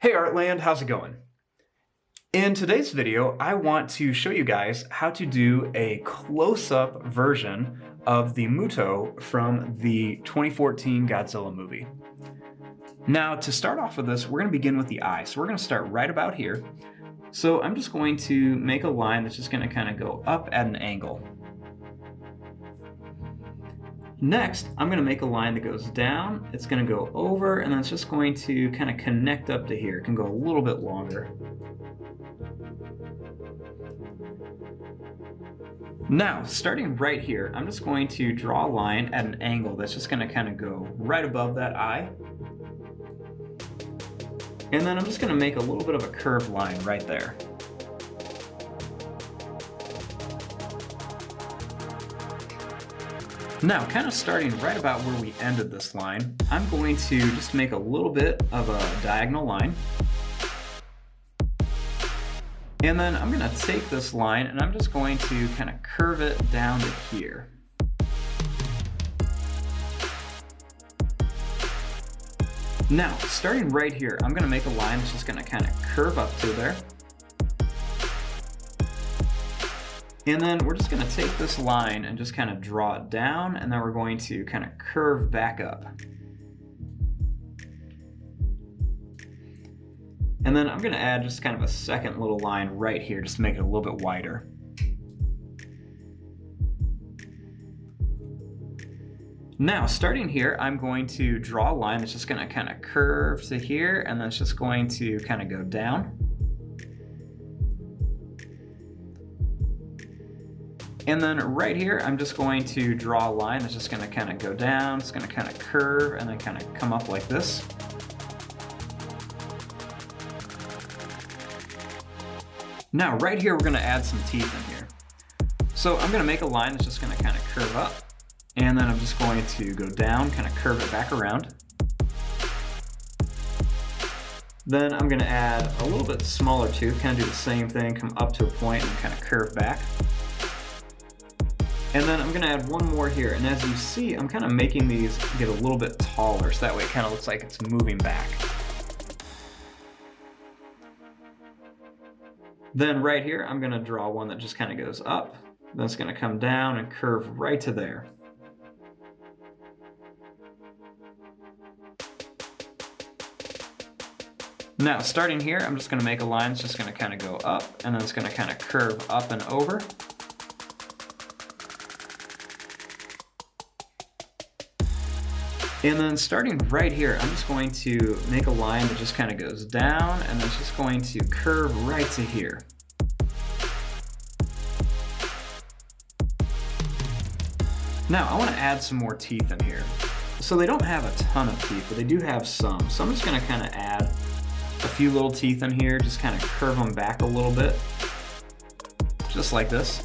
Hey Artland, how's it going? In today's video, I want to show you guys how to do a close-up version of the M.U.T.O from the 2014 Godzilla movie. Now, to start off with this, we're going to begin with the eye. So we're going to start right about here. So I'm just going to make a line that's just going to kind of go up at an angle. Next, I'm going to make a line that goes down, it's going to go over, and then it's just going to kind of connect up to here. It can go a little bit longer. Now, starting right here, I'm just going to draw a line at an angle that's just going to kind of go right above that eye. And then I'm just going to make a little bit of a curved line right there. Now, kind of starting right about where we ended this line, I'm going to just make a little bit of a diagonal line. And then I'm going to take this line and I'm just going to kind of curve it down to here. Now, starting right here, I'm going to make a line that's just going to kind of curve up to there. And then we're just going to take this line and just kind of draw it down, and then we're going to kind of curve back up. And then I'm going to add just kind of a second little line right here just to make it a little bit wider. Now, starting here, I'm going to draw a line that's just going to kind of curve to here, and then it's just going to kind of go down. And then right here, I'm just going to draw a line that's just going to kind of go down, it's going to kind of curve, and then kind of come up like this. Now, right here, we're going to add some teeth in here. So I'm going to make a line that's just going to kind of curve up, and then I'm just going to go down, kind of curve it back around. Then I'm going to add a little bit smaller tooth, kind of do the same thing, come up to a point and kind of curve back. And then I'm going to add one more here, and as you see, I'm kind of making these get a little bit taller, so that way it kind of looks like it's moving back. Then right here, I'm going to draw one that just kind of goes up, then it's going to come down and curve right to there. Now, starting here, I'm just going to make a line that's just going to kind of go up, and then it's going to kind of curve up and over. And then starting right here, I'm just going to make a line that just kind of goes down, and then it's just going to curve right to here. Now, I want to add some more teeth in here. So they don't have a ton of teeth, but they do have some. So I'm just going to kind of add a few little teeth in here, just kind of curve them back a little bit, just like this.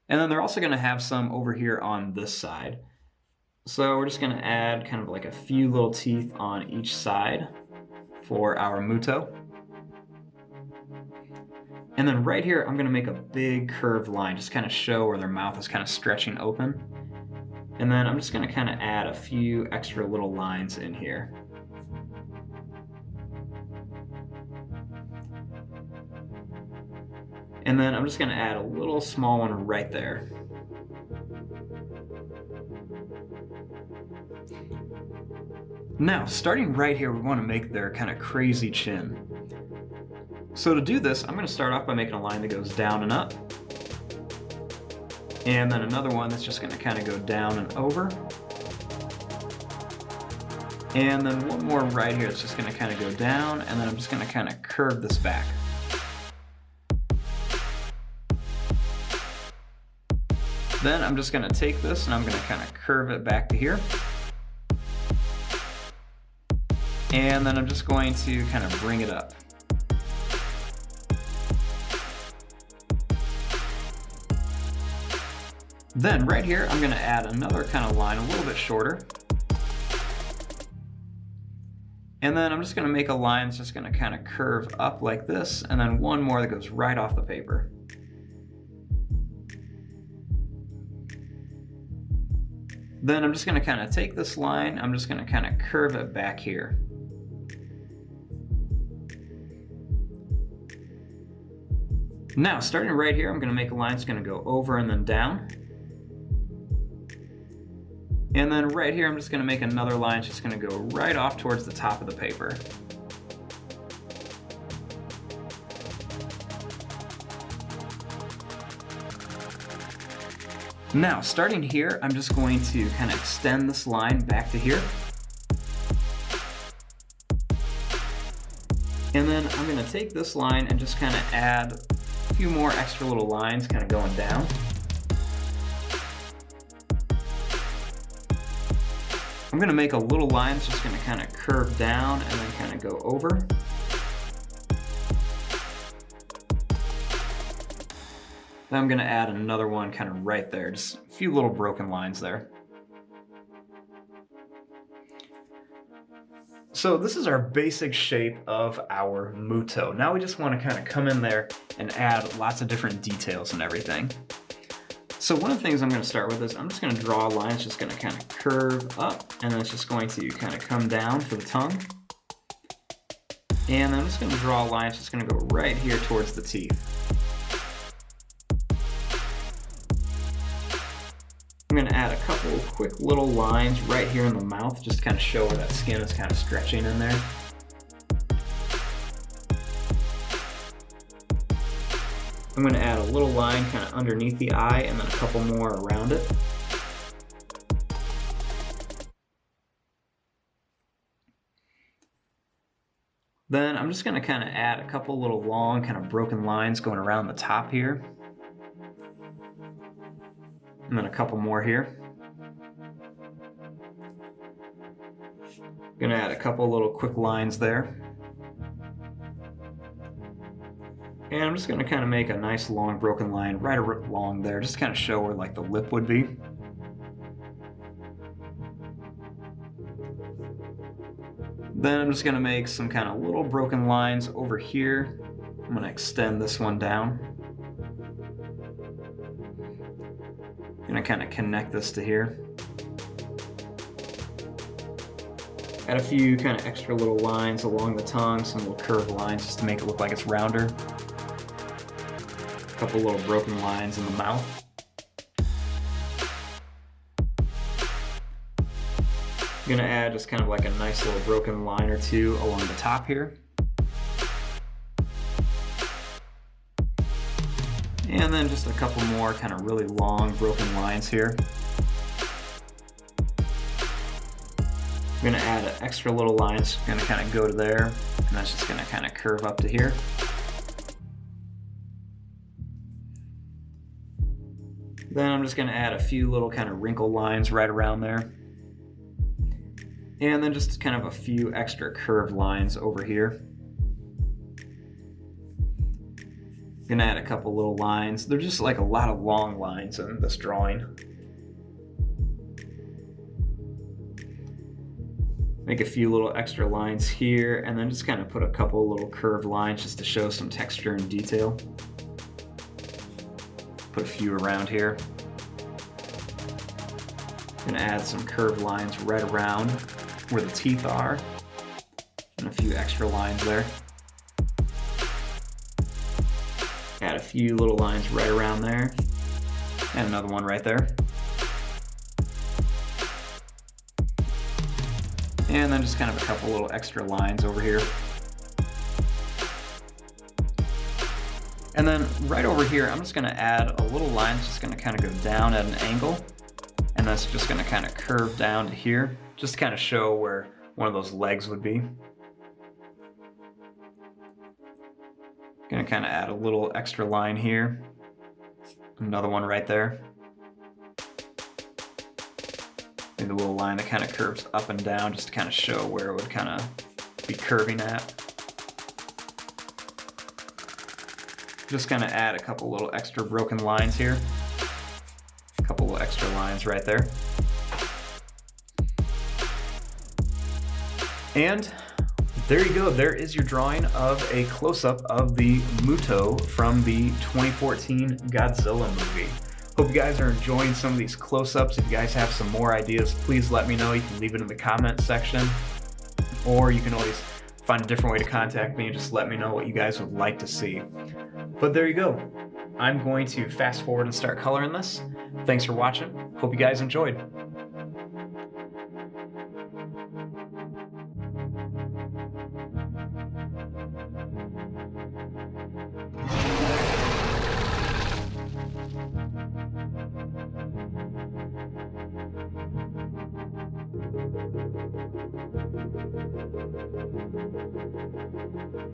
And then they're also going to have some over here on this side. So we're just going to add kind of like a few little teeth on each side for our M.U.T.O. And then right here, I'm going to make a big curved line, just kind of show where their mouth is kind of stretching open. And then I'm just going to kind of add a few extra little lines in here. And then I'm just going to add a little small one right there. Now, starting right here, we want to make their kind of crazy chin. So to do this, I'm going to start off by making a line that goes down and up. And then another one that's just going to kind of go down and over. And then one more right here that's just going to kind of go down, and then I'm just going to kind of curve this back. Then I'm just going to take this and I'm going to kind of curve it back to here. And then I'm just going to kind of bring it up. Then right here, I'm going to add another kind of line a little bit shorter. And then I'm just going to make a line that's just going to kind of curve up like this, and then one more that goes right off the paper. Then I'm just going to kind of take this line, I'm just going to kind of curve it back here. Now, starting right here, I'm going to make a line that's going to go over and then down. And then right here, I'm just going to make another line that's just going to go right off towards the top of the paper. Now, starting here, I'm just going to kind of extend this line back to here. And then I'm going to take this line and just kind of add a few more extra little lines kind of going down. I'm going to make a little line that's just going to kind of curve down and then kind of go over. Then I'm going to add another one kind of right there, just a few little broken lines there. So this is our basic shape of our M.U.T.O. Now we just want to kind of come in there and add lots of different details and everything. So one of the things I'm going to start with is I'm just going to draw a line that's just going to kind of curve up, and then it's just going to kind of come down for the tongue. And I'm just going to draw a line that's just going to go right here towards the teeth. I'm going to add a couple of quick little lines right here in the mouth just to kind of show where that skin is kind of stretching in there. I'm going to add a little line kind of underneath the eye and then a couple more around it. Then I'm just going to kind of add a couple little long kind of broken lines going around the top here. And then a couple more here. Gonna add a couple little quick lines there. And I'm just gonna kind of make a nice long broken line right along there, just to kind of show where like the lip would be. Then I'm just gonna make some kind of little broken lines over here. I'm gonna extend this one down. Gonna kind of connect this to here. Add a few kind of extra little lines along the tongue, some little curved lines just to make it look like it's rounder. A couple little broken lines in the mouth. I'm gonna add just kind of like a nice little broken line or two along the top here. And then just a couple more kind of really long broken lines here. I'm gonna add extra little lines, gonna kind of go to there, and that's just gonna kind of curve up to here. Then I'm just gonna add a few little kind of wrinkle lines right around there. And then just kind of a few extra curved lines over here. Gonna add a couple little lines. They're just like a lot of long lines in this drawing. Make a few little extra lines here, and then just kind of put a couple little curved lines just to show some texture and detail. Put a few around here. Gonna add some curved lines right around where the teeth are, and a few extra lines there. Add a few little lines right around there, and another one right there. And then just kind of a couple little extra lines over here. And then right over here, I'm just gonna add a little line that's just gonna kind of go down at an angle, and that's just gonna kind of curve down to here, just to kind of show where one of those legs would be. Gonna kind of add a little extra line here. Another one right there. Maybe a little line that kind of curves up and down just to kind of show where it would kind of be curving at. Just gonna add a couple little extra broken lines here. A couple little extra lines right there. And there you go, there is your drawing of a close-up of the M.U.T.O from the 2014 Godzilla movie. Hope you guys are enjoying some of these close-ups. If you guys have some more ideas, please let me know. You can leave it in the comment section, or you can always find a different way to contact me and just let me know what you guys would like to see. But there you go. I'm going to fast forward and start coloring this. Thanks for watching. Hope you guys enjoyed.